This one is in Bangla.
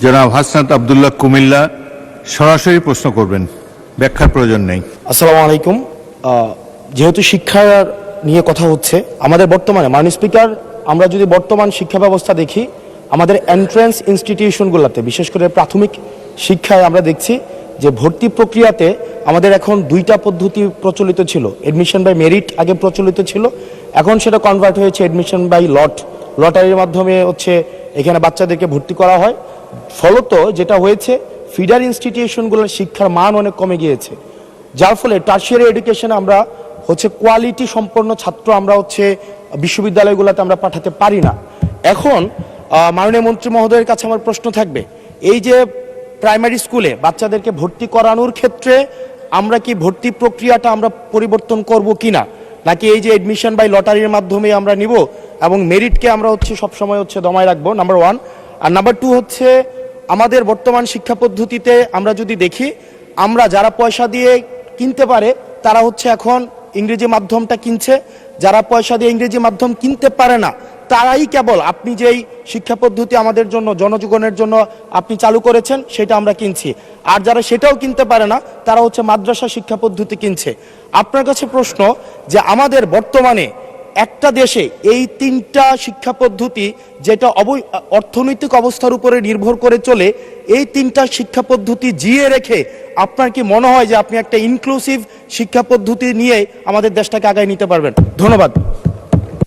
জনাব হাসনাত আব্দুল্লাহ কুমিল্লা সরাসরি প্রশ্ন করবেন, ব্যাখ্যার প্রয়োজন নেই। আসসালামু আলাইকুম। যেহেতু শিক্ষা নিয়ে কথা হচ্ছে, আমাদের বর্তমানে মাননীয় স্পিকার, আমরা যদি বর্তমান শিক্ষা ব্যবস্থা দেখি, আমাদের এন্ট্রান্স ইনস্টিটিউশনগুলোতে বিশেষ করে প্রাথমিক শিক্ষায় আমরা দেখছি যে ভর্তি প্রক্রিয়াতে আমাদের এখন দুইটা পদ্ধতি প্রচলিত ছিল। এডমিশন বাই মেরিট আগে প্রচলিত ছিল, এখন সেটা কনভার্ট হয়েছে এডমিশন বাই লটারির মাধ্যমে হচ্ছে এখানে বাচ্চাদেরকে ভর্তি করা হয়। ফলত যেটা হয়েছে, ফিডার ইনস্টিটিউশনগুলোর শিক্ষার মান অনেক কমে গিয়েছে, যার ফলে টার্সিয়ারি এডুকেশনে আমরা হচ্ছে কোয়ালিটি সম্পন্ন ছাত্র আমরা হচ্ছে বিশ্ববিদ্যালয়গুলোতে আমরা পাঠাতে পারি না। এখন মাননীয় মন্ত্রী মহোদয়ের কাছে আমার প্রশ্ন থাকবে, এই যে প্রাইমারি স্কুলে বাচ্চাদেরকে ভর্তি করানোর ক্ষেত্রে আমরা কি ভর্তি প্রক্রিয়াটা আমরা পরিবর্তন করব কিনা, নাকি এই যে এডমিশন বাই লটারির মাধ্যমে আমরা নিব এবং মেরিটকে আমরা হচ্ছে সবসময় হচ্ছে দমায় রাখবো, নাম্বার ওয়ান। আর নাম্বার টু হচ্ছে, আমাদের বর্তমান শিক্ষা পদ্ধতিতে আমরা যদি দেখি, আমরা যারা পয়সা দিয়ে কিনতে পারে তারা হচ্ছে এখন ইংরেজি মাধ্যমটা কিনছে, যারা পয়সা দিয়ে ইংরেজি মাধ্যম কিনতে পারে না তারাই কেবল আপনি যেই শিক্ষা পদ্ধতি আমাদের জন্য জনজীবনের জন্য আপনি চালু করেছেন সেটা আমরা কিনছি, আর যারা সেটাও কিনতে পারে না তারা হচ্ছে মাদ্রাসা শিক্ষা পদ্ধতি কিনছে। আপনার কাছে প্রশ্ন যে আমাদের বর্তমানে একটা দেশে এই তিনটা শিক্ষা পদ্ধতি যেটা অর্থনৈতিক অবস্থার উপরে নির্ভর করে চলে, এই তিনটা শিক্ষা পদ্ধতি জিয়ে রেখে আপনার কি মনে হয় যে আপনি একটা ইনক্লুসিভ শিক্ষা পদ্ধতি নিয়ে আমাদের দেশটাকে আগায় নিতে পারবেন? ধন্যবাদ।